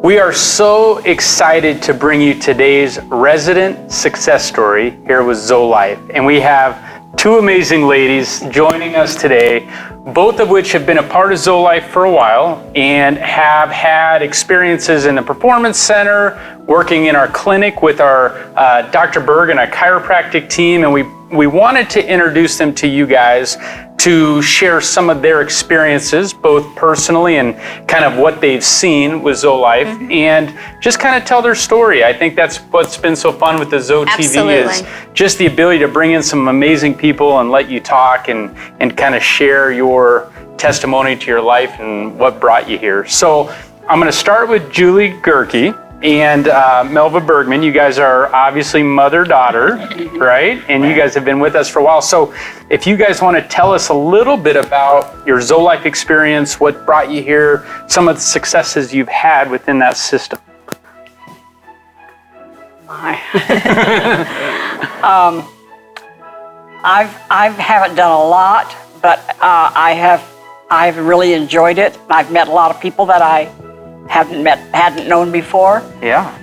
We are so excited to bring you today's resident success story here with ZoeLife. And we have two amazing ladies joining us today, both of which have been a part of ZoeLife for a while and have had experiences in the Performance Center, working in our clinic with our Dr. Berg and a chiropractic team. And we wanted to introduce them to you guys to share some of their experiences, both personally and kind of what they've seen with ZoeLife, and just kind of tell their story. I think that's what's been so fun with the Zoe TV is just the ability to bring in some amazing people and let you talk and kind of share your testimony to your life and what brought you here. So I'm going to start with Julie Gerke and MELVA BURGMANN. You guys are obviously mother-daughter, right? And you guys have been with us for a while. So if you guys want to tell us a little bit about your ZoeLife experience, what brought you here, some of the successes you've had within that system. I haven't done a lot, but I've really enjoyed it. I've met a lot of people that I hadn't known before. Yeah.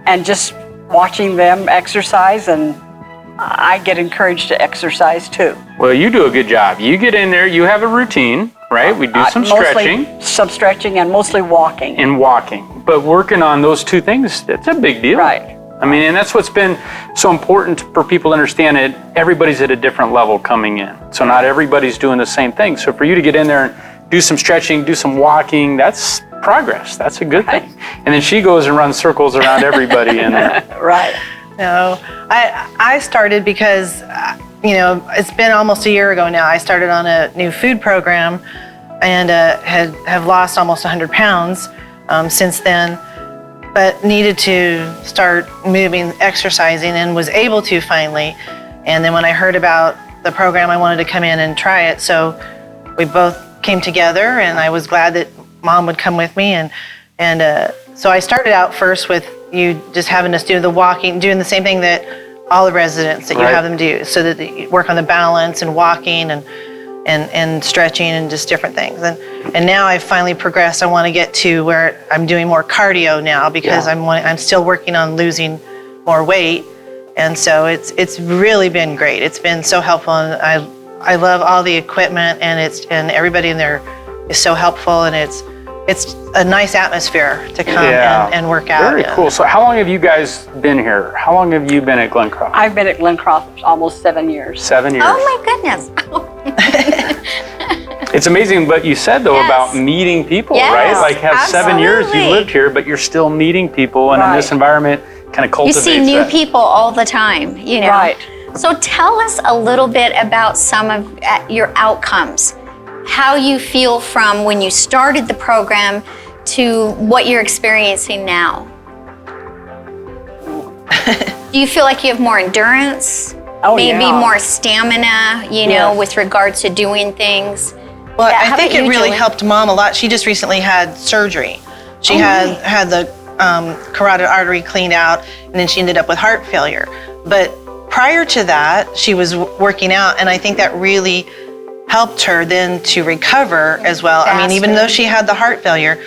And just watching them exercise, and I get encouraged to exercise too. Well, you do a good job. You get in there, you have a routine, right? We do some stretching. Some stretching and mostly walking. And walking. But working on those two things, that's a big deal. Right. I mean, and that's what's been so important for people to understand it. Everybody's at a different level coming in. So not everybody's doing the same thing. So for you to get in there and do some stretching, do some walking, that's progress. That's a good thing. And then she goes and runs circles around everybody in there. Right. No, I started because, it's been almost a year ago now. I started on a new food program and have lost almost 100 pounds since then, but needed to start moving, exercising, and was able to finally. And then when I heard about the program, I wanted to come in and try it. So we both came together, and I was glad that Mom would come with me. And so I started out first with you just having us do the walking, doing the same thing that all the residents that you have them do, so that you work on the balance and walking and stretching and just different things. And now I've finally progressed. I want to get to where I'm doing more cardio now because I'm still working on losing more weight. And so it's really been great. It's been so helpful, and I love all the equipment, and everybody in there is so helpful, and it's a nice atmosphere to come and work out. Very cool. So how long have you guys been here? How long have you been at Glencroft? I've been at Glencroft almost 7 years. 7 years. Oh my goodness. It's amazing what you said though about meeting people, right? Like 7 years you lived here, but you're still meeting people, and in this environment kind of cultivates You see new people all the time, Right. So tell us a little bit about some of your outcomes. How you feel from when you started the program to what you're experiencing now. Do you feel like you have more endurance? Maybe more stamina, with regards to doing things? Well, I think it really helped Mom a lot. She just recently had surgery. She had the carotid artery cleaned out, and then she ended up with heart failure. But prior to that, she was working out, and I think that really helped her then to recover as well. I mean, even though she had the heart failure,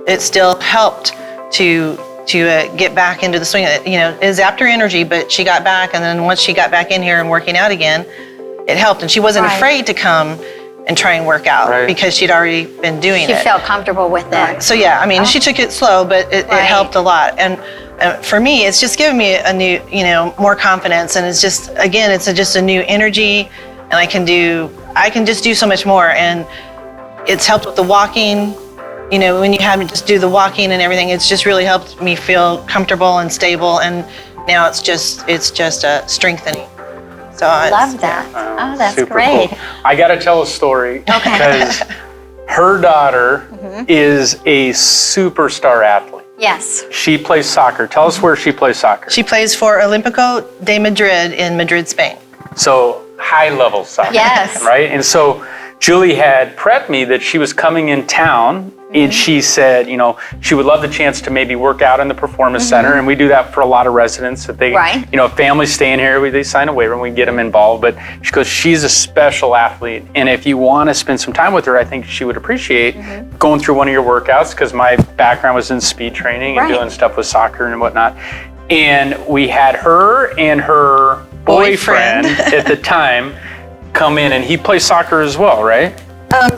it still helped to get back into the swing. It zapped her energy, but she got back, and then once she got back in here and working out again, it helped. And she wasn't afraid to come and try and work out because she'd already been doing it. She felt comfortable with it. So yeah, I mean, she took it slow, but it helped a lot. And for me, it's just given me a new, more confidence, and it's just, again, it's just a new energy, and I can just do so much more. And it's helped with the walking, when you have me just do the walking and everything, it's just really helped me feel comfortable and stable. And now it's just strengthening. So love that. Oh, that's great. Cool. I got to tell a story because her daughter is a superstar athlete. Yes. She plays soccer. Tell us where she plays soccer. She plays for Olímpico de Madrid in Madrid, Spain. So high level soccer. Yes. Right? And so Julie had prepped me that she was coming in town, and she said, you know, she would love the chance to maybe work out in the Performance Center, and we do that for a lot of residents. That they, you know, families staying here, they sign a waiver and we get them involved. But she goes, she's a special athlete, and if you want to spend some time with her, I think she would appreciate going through one of your workouts, because my background was in speed training and doing stuff with soccer and whatnot. And we had her and her boyfriend at the time come in, and he plays soccer as well, right?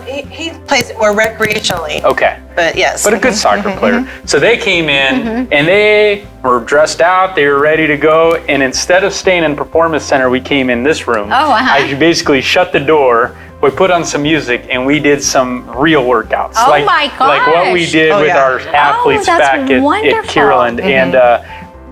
He plays it more recreationally. Okay. But yes. But a good soccer player. So they came in and they were dressed out, they were ready to go, and instead of staying in Performance Center, we came in this room. I basically shut the door, we put on some music, and we did some real workouts. Oh my gosh. Like what we did with our athletes back at Kierland. And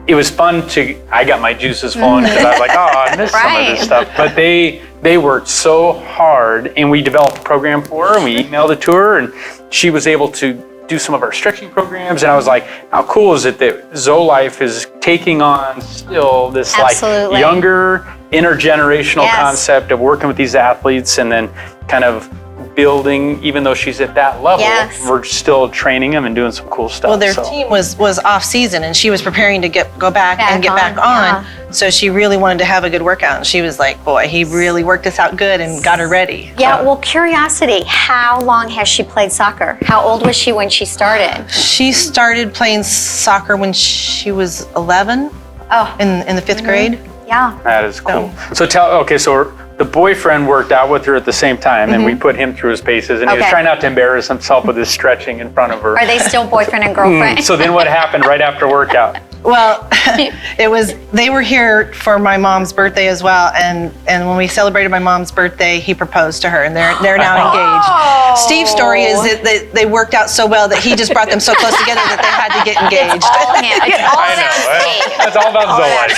it was fun I got my juices flowing, because I was like, oh, I missed some of this stuff. But they worked so hard, and we developed a program for her, and we emailed it to her, and she was able to do some of our stretching programs. And I was like, how cool is it that ZoeLife is taking on still this like younger, intergenerational concept of working with these athletes, and then kind of building, even though she's at that level, we're still training them and doing some cool stuff. Well, their team was off season, and she was preparing to go back and get back on. So she really wanted to have a good workout, and she was like, boy, he really worked us out good and got her ready. Yeah, well, curiosity, how long has she played soccer? How old was she when she started? She started playing soccer when she was 11 in the 5th grade. Yeah. That is cool. So the boyfriend worked out with her at the same time, and we put him through his paces, and he was trying not to embarrass himself with his stretching in front of her. Are they still boyfriend and girlfriend? So then what happened right after workout? Well, they were here for my mom's birthday as well, and when we celebrated my mom's birthday, he proposed to her, and they're now engaged. Steve's story is that they worked out so well that he just brought them so close together that they had to get engaged. That's all about ZoeLife.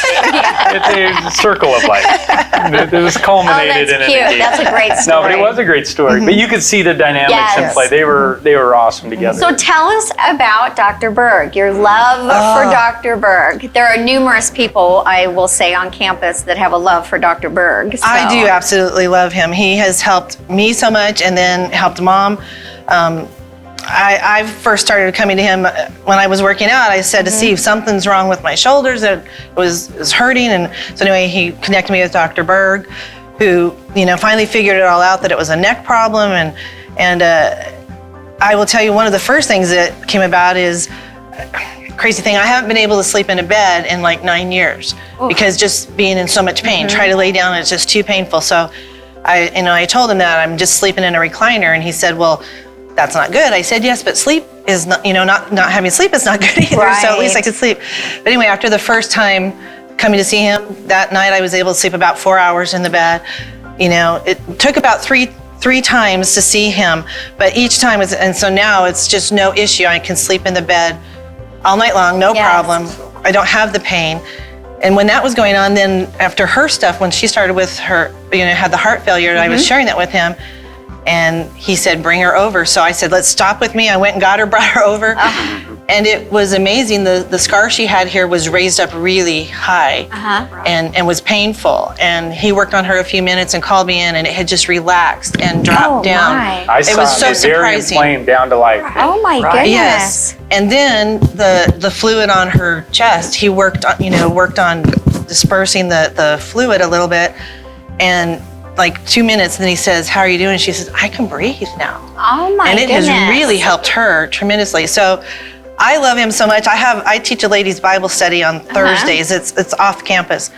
It's a circle of life. It was culminated in it. That's a great story. No, but it was a great story. But you could see the dynamics in play. They were awesome together. So tell us about Dr. Berg, your love for Dr. Berg. There are numerous people, I will say, on campus that have a love for Dr. Berg. So. I do absolutely love him. He has helped me so much, and then helped Mom. I first started coming to him when I was working out. I said to Steve, something's wrong with my shoulders. It was hurting. And so anyway, he connected me with Dr. Berg, who, finally figured it all out, that it was a neck problem. And I will tell you, one of the first things that came about is, crazy thing, I haven't been able to sleep in a bed in like 9 years because just being in so much pain. Try to lay down, and it's just too painful. So I told him that I'm just sleeping in a recliner, and he said, well, that's not good. I said, yes, but sleep is not, not having sleep is not good either. So at least I could sleep. But anyway, after the first time coming to see him, that night I was able to sleep about 4 hours in the bed. It took about three times to see him, but each time and so now it's just no issue. I can sleep in the bed all night long, no problem. I don't have the pain. And when that was going on, then after her stuff, when she started with her, had the heart failure, I was sharing that with him. And he said, bring her over. So I said, let's stop with me. I went and got her, brought her over. And it was amazing. The scar she had here was raised up really high and was painful. And he worked on her a few minutes and called me in, and it had just relaxed and dropped down. I saw it was so surprising. Very inflamed down to life. Oh my goodness. Yes. And then the fluid on her chest, he worked on dispersing the fluid a little bit. And like 2 minutes, and then he says, how are you doing? She says, I can breathe now. Oh my goodness. And it has really helped her tremendously. So I love him so much. I teach a ladies' Bible study on Thursdays. It's off campus.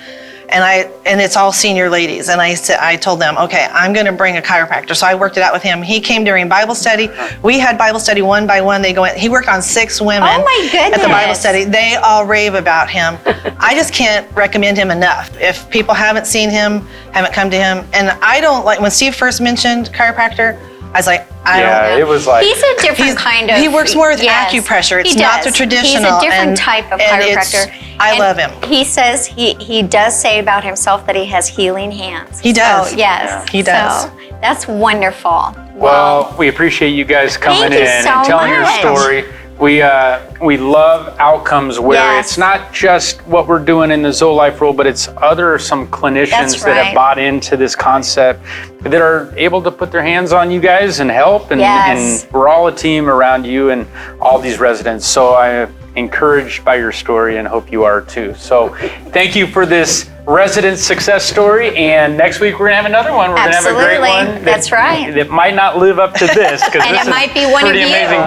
And it's all senior ladies. And I told them, okay, I'm gonna bring a chiropractor. So I worked it out with him. He came during Bible study. We had Bible study one by one. He worked on 6 women at the Bible study. They all rave about him. I just can't recommend him enough. If people haven't seen him, haven't come to him, and I don't like, when Steve first mentioned chiropractor, I was like, I don't. It was like, he's a different kind of. He works more with acupressure. It's not the traditional. He's a different type of chiropractor. I love him. He says he does say about himself that he has healing hands. He does. So, yes, he does. So, that's wonderful. Well, we appreciate you guys coming in and telling your story. We love outcomes where Yes. it's not just what we're doing in the ZoeLife role, but it's some clinicians That's that have right. bought into this concept that are able to put their hands on you guys and help. And, Yes. and we're all a team around you and all these residents. So I'm encouraged by your story and hope you are too. So thank you for this resident success story. And next week we're gonna have another one. We're gonna have a great Absolutely. one. That's right. That might not live up to this because And this it might be is one of pretty you. amazing,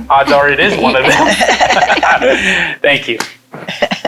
but odds are it is one of them. Thank you.